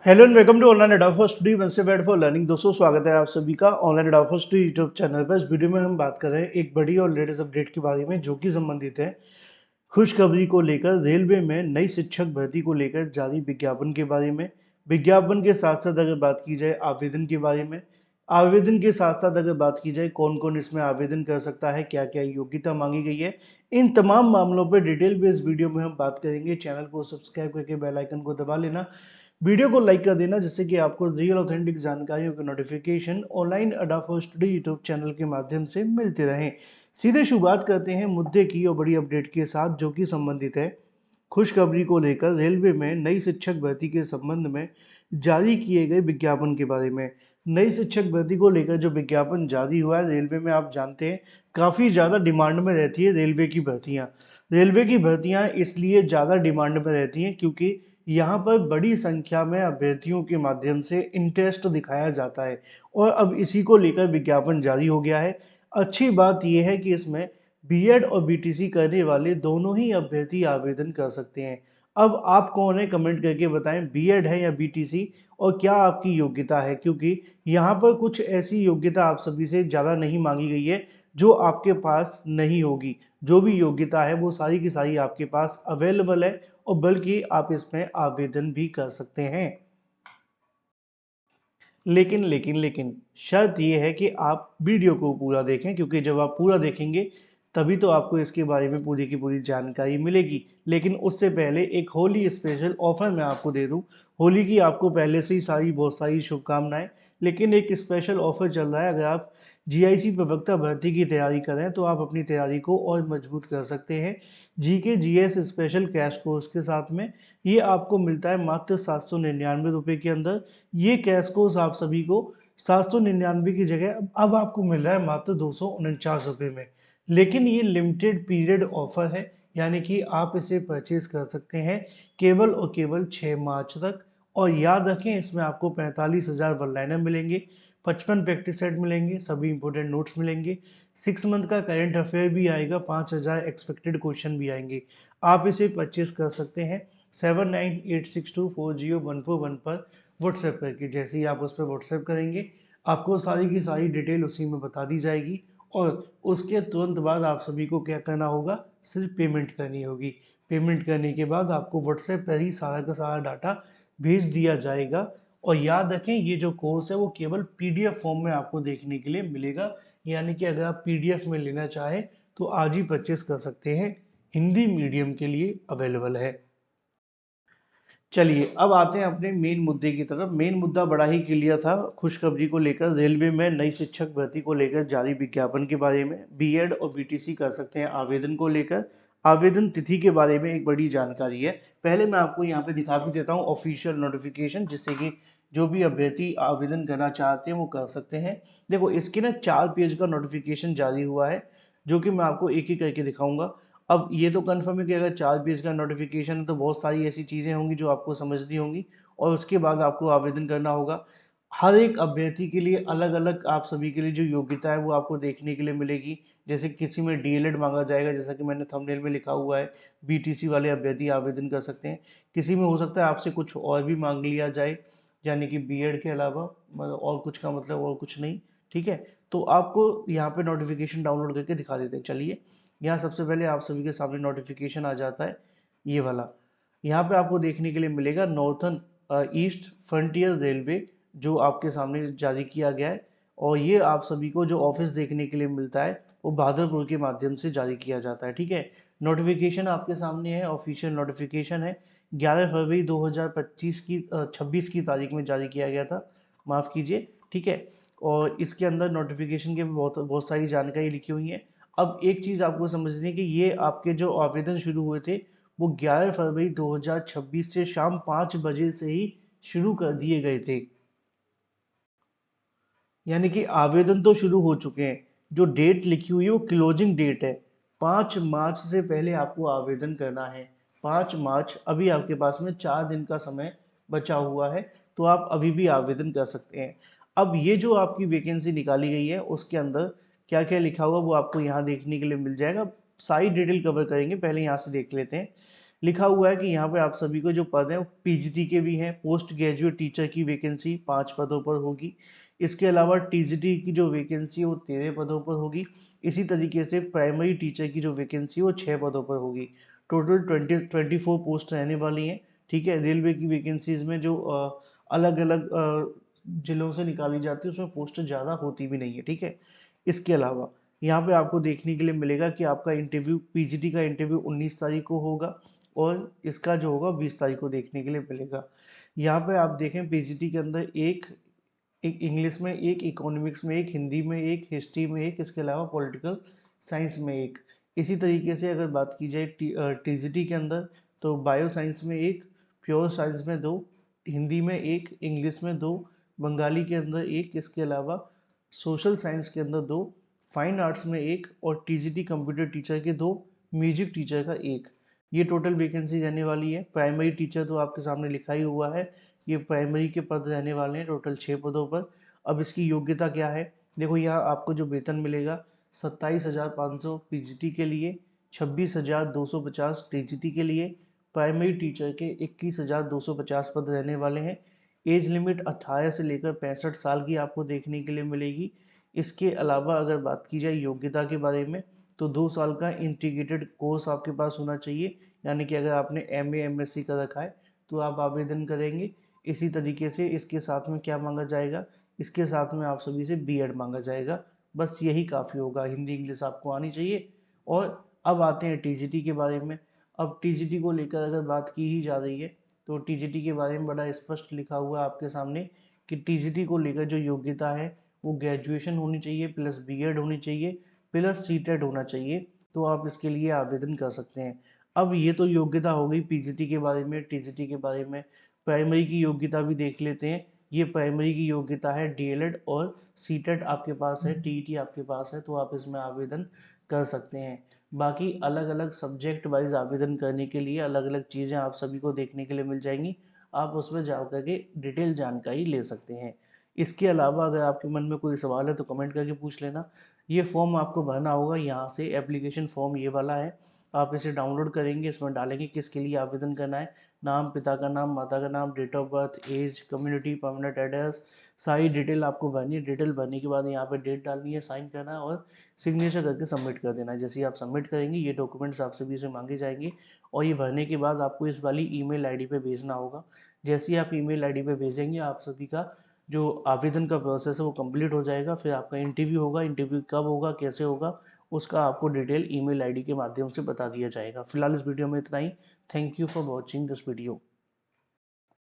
Hello and welcome to online Adafo study one से bed for learning. दोस्तों स्वागत है आप सभी का online Adafo study YouTube channel पर। इस वीडियो में हम बात कर रहे हैं एक बड़ी और लेटेस्ट अपडेट के बारे में जो कि संबंधित है खुशखबरी को लेकर। रेलवे में नई शिक्षक भर्ती को लेकर जारी विज्ञापन के बारे में। विज्ञापन के साथ साथ अगर बात की जाए आवेदन के बारे में, आवेदन के साथ साथ अगर बात की जाए कौन कौन इसमें आवेदन कर सकता है, क्या क्या योग्यता मांगी गई है, इन तमाम मामलों पर डिटेल बेस्ड वीडियो में हम बात करेंगे। चैनल को सब्सक्राइब करके बेल आइकन को दबा लेना, वीडियो को लाइक कर देना, जिससे कि आपको रियल ऑथेंटिक जानकारियों के notification online Adafo study YouTube channel के माध्यम से मिलते रहें। सीधे शुरुआत करते हैं मुद्दे की और बड़ी अपडेट के साथ जो कि संबंधित है खुशखबरी को लेकर। रेलवे में नई शिक्षक भर्ती के संबंध में जारी किए गए विज्ञापन के बारे में। नई शिक्षक भर्ती को लेकर जो विज्ञापन जारी हुआ है, रेलवे में आप जानते हैं काफ़ी ज़्यादा डिमांड में रहती है रेलवे की भर्तियाँ। रेलवे की भर्तियाँ इसलिए ज़्यादा डिमांड में रहती हैं क्योंकि यहाँ पर बड़ी संख्या में अभ्यर्थियों के माध्यम से इंटरेस्ट दिखाया जाता है और अब इसी को लेकर विज्ञापन जारी हो गया है। अच्छी बात यह है कि इसमें बीएड और बीटीसी करने वाले दोनों ही अभ्यर्थी आवेदन कर सकते हैं। अब आप कौन है कमेंट करके बताएं, बीएड है या बीटीसी, और क्या आपकी योग्यता है, क्योंकि यहाँ पर कुछ ऐसी योग्यता आप सभी से ज़्यादा नहीं मांगी गई है जो आपके पास नहीं होगी। जो भी योग्यता है वो सारी की सारी आपके पास अवेलेबल है और बल्कि आप इसमें आवेदन भी कर सकते हैं। लेकिन शर्त यह है कि आप वीडियो को पूरा देखें, क्योंकि जब आप पूरा देखेंगे तभी तो आपको इसके बारे में पूरी की पूरी जानकारी मिलेगी। लेकिन उससे पहले एक होली स्पेशल ऑफर मैं आपको दे दूं। होली की आपको पहले से ही बहुत सारी शुभकामनाएं। लेकिन एक स्पेशल ऑफर चल रहा है, अगर आप जीआईसी प्रवक्ता भर्ती की तैयारी करें तो आप अपनी तैयारी को और मजबूत कर सकते हैं GK GS special cash course के साथ में। ये आपको मिलता है मात्र 799 रुपये के अंदर। ये कैश कोर्स आप सभी को 799 की जगह अब आपको मिल रहा है मात्र 249 रुपये में। लेकिन ये लिमिटेड पीरियड ऑफर है, यानी कि आप इसे परचेज कर सकते हैं केवल और केवल 6 मार्च तक। और याद रखें इसमें आपको 45,000 वन लाइनर मिलेंगे, 55 प्रैक्टिस सेट मिलेंगे, सभी इंपॉर्टेंट नोट्स मिलेंगे, 6 मंथ का करंट अफेयर भी आएगा, 5,000 एक्सपेक्टेड क्वेश्चन भी आएंगे। आप इसे परचेज कर सकते हैं 7986240141 पर व्हाट्सएप करके। जैसे ही आप उस पर व्हाट्सएप करेंगे आपको सारी की सारी डिटेल उसी में बता दी जाएगी और उसके तुरंत बाद आप सभी को क्या करना होगा, सिर्फ पेमेंट करनी होगी। पेमेंट करने के बाद आपको व्हाट्सएप पर ही सारा का सारा डाटा भेज दिया जाएगा। और याद रखें ये जो कोर्स है वो केवल पीडीएफ फॉर्म में आपको देखने के लिए मिलेगा, यानी कि अगर आप पीडीएफ में लेना चाहें तो आज ही परचेस कर सकते हैं। हिंदी मीडियम के लिए अवेलेबल है। चलिए अब आते हैं अपने मेन मुद्दे की तरफ। मेन मुद्दा बड़ा ही क्लियर था खुशखबरी को लेकर। रेलवे में नई शिक्षक भर्ती को लेकर जारी विज्ञापन के बारे में, बीएड और बीटीसी कर सकते हैं आवेदन को लेकर। आवेदन तिथि के बारे में एक बड़ी जानकारी है। पहले मैं आपको यहाँ पे दिखा भी देता हूँ ऑफिशियल नोटिफिकेशन, जिससे कि जो भी अभ्यर्थी आवेदन करना चाहते हैं वो कर सकते हैं। देखो इसके ना 4 पेज का नोटिफिकेशन जारी हुआ है जो कि मैं आपको एक ही करके दिखाऊंगा। अब ये तो कंफर्म है कि अगर 4 पेज का नोटिफिकेशन है तो बहुत सारी ऐसी चीज़ें होंगी जो आपको समझनी होंगी और उसके बाद आपको आवेदन करना होगा। हर एक अभ्यर्थी के लिए अलग अलग आप सभी के लिए जो योग्यता है वो आपको देखने के लिए मिलेगी। जैसे किसी में डीएलएड मांगा जाएगा, जैसा कि मैंने थंबनेल में लिखा हुआ है, बीटीसी वाले अभ्यर्थी आवेदन कर सकते हैं। किसी में हो सकता है आपसे कुछ और भी मांग लिया जाए, यानी कि बीएड के अलावा मतलब और कुछ का मतलब और कुछ नहीं। ठीक है, तो आपको यहाँ पे नोटिफिकेशन डाउनलोड करके दिखा देते हैं। चलिए यहाँ सबसे पहले आप सभी के सामने नोटिफिकेशन आ जाता है ये वाला। यहाँ पे आपको देखने के लिए मिलेगा नॉर्थन ईस्ट फ्रंटियर रेलवे, जो आपके सामने जारी किया गया है। और ये आप सभी को जो ऑफिस देखने के लिए मिलता है वो बहादुरपुर के माध्यम से जारी किया जाता है। ठीक है, नोटिफिकेशन आपके सामने है, ऑफिशियल नोटिफिकेशन है। 11 फरवरी 2025 की 26 की तारीख में जारी किया गया था, माफ़ कीजिए। ठीक है, और इसके अंदर नोटिफिकेशन के बहुत बहुत सारी जानकारी लिखी हुई है। अब एक चीज़ आपको समझनी है कि ये आपके जो आवेदन शुरू हुए थे वो 11 फरवरी 2026 से शाम 5 बजे से ही शुरू कर दिए गए थे। यानी कि आवेदन तो शुरू हो चुके हैं, जो डेट लिखी हुई है वो क्लोजिंग डेट है। 5 मार्च से पहले आपको आवेदन करना है। 5 मार्च, अभी आपके पास में 4 दिन का समय बचा हुआ है, तो आप अभी भी आवेदन कर सकते हैं। अब ये जो आपकी वैकेंसी निकाली गई है उसके अंदर क्या क्या लिखा हुआ वो आपको यहाँ देखने के लिए मिल जाएगा। सारी डिटेल कवर करेंगे, पहले यहाँ से देख लेते हैं। लिखा हुआ है कि यहाँ पे आप सभी को जो पद हैं पीजीटी के भी हैं। पोस्ट ग्रेजुएट टीचर की वैकेंसी 5 पदों पर होगी। इसके अलावा टीजीटी की जो वैकेंसी है वो 13 पदों पर होगी। इसी तरीके से प्राइमरी टीचर की जो वैकेंसी है वो 6 पदों पर होगी। टोटल 24 पोस्ट रहने वाली हैं। ठीक है, रेलवे की वैकेंसीज में जो अलग अलग जिलों से निकाली जाती है उसमें पोस्ट ज़्यादा होती भी नहीं है। ठीक है, इसके अलावा यहाँ पे आपको देखने के लिए मिलेगा कि आपका इंटरव्यू पीजीटी का इंटरव्यू 19 तारीख को होगा और इसका जो होगा 20 तारीख को देखने के लिए मिलेगा। यहाँ पे आप देखें पीजीटी के अंदर एक एक इंग्लिश में एक, इकोनॉमिक्स में एक, हिंदी में एक, हिस्ट्री में एक, इसके अलावा पॉलिटिकल साइंस में एक। इसी तरीके से अगर बात की जाए टीजीटी के अंदर तो बायो साइंस में एक, प्योर साइंस में दो, हिंदी में एक, इंग्लिश में दो, बंगाली के अंदर एक, इसके अलावा सोशल साइंस के अंदर दो, फाइन आर्ट्स में एक और टीजीटी कंप्यूटर टीचर के दो, म्यूजिक टीचर का एक। ये टोटल वैकेंसी रहने वाली है। प्राइमरी टीचर तो आपके सामने लिखा ही हुआ है, ये प्राइमरी के पद रहने वाले हैं टोटल 6 पदों पर। अब इसकी योग्यता क्या है, देखो यहाँ आपको जो वेतन मिलेगा 27,500 पीजीटी के लिए, 26,250 टीजीटी के लिए। प्राइमरी टीचर के 21,250 पद रहने वाले हैं। एज लिमिट 18 से लेकर 65 साल की आपको देखने के लिए मिलेगी। इसके अलावा अगर बात की जाए योग्यता के बारे में तो 2 साल का इंटीग्रेटेड कोर्स आपके पास होना चाहिए, यानी कि अगर आपने एमए एमएससी कर रखा है तो आप आवेदन करेंगे। इसी तरीके से इसके साथ में क्या मांगा जाएगा, इसके साथ में आप सभी से बीएड मांगा जाएगा। बस यही काफ़ी होगा, हिंदी इंग्लिश आपको आनी चाहिए। और अब आते हैं टीजीटी के बारे में। अब टीजीटी को लेकर अगर बात की ही जा रही है तो टीजीटी के बारे में बड़ा स्पष्ट लिखा हुआ है आपके सामने कि टीजीटी को लेकर जो योग्यता है वो ग्रेजुएशन होनी चाहिए प्लस बीएड होनी चाहिए प्लस सीटेट होना चाहिए, तो आप इसके लिए आवेदन कर सकते हैं। अब ये तो योग्यता हो गई पीजीटी के बारे में, टीजीटी के बारे में। प्राइमरी की योग्यता भी देख लेते हैं। ये प्राइमरी की योग्यता है डीएलएड और सीटेट आपके पास है, टीईटी आपके पास है, तो आप इसमें आवेदन कर सकते हैं। बाकी अलग अलग सब्जेक्ट वाइज आवेदन करने के लिए अलग अलग चीज़ें आप सभी को देखने के लिए मिल जाएंगी। आप उसमें जा करके डिटेल जानकारी ले सकते हैं। इसके अलावा अगर आपके मन में कोई सवाल है तो कमेंट करके पूछ लेना। ये फॉर्म आपको भरना होगा, यहाँ से एप्लीकेशन फॉर्म ये वाला है, आप इसे डाउनलोड करेंगे, इसमें डालेंगे किसके लिए आवेदन करना है, नाम, पिता का नाम, माता का नाम, date of birth, age, community, permanent address, सारी डिटेल आपको भरनी है। डिटेल भरने के बाद यहाँ पे डेट डालनी है, साइन करना है और सिग्नेचर करके सबमिट कर देना है। जैसे ही आप सबमिट करेंगे ये डॉक्यूमेंट्स आप सभी से मांगे जाएंगे और ये भरने के बाद आपको इस वाली ईमेल आईडी पे भेजना होगा। जैसे ही आप ईमेल आईडी पे भेजेंगे आप सभी का जो आवेदन का प्रोसेस है वो कंप्लीट हो जाएगा। फिर आपका इंटरव्यू होगा, इंटरव्यू कब होगा, कैसे होगा, उसका आपको डिटेल ईमेल आईडी के माध्यम से बता दिया जाएगा। फिलहाल इस वीडियो में इतना ही। Thank you for watching this video.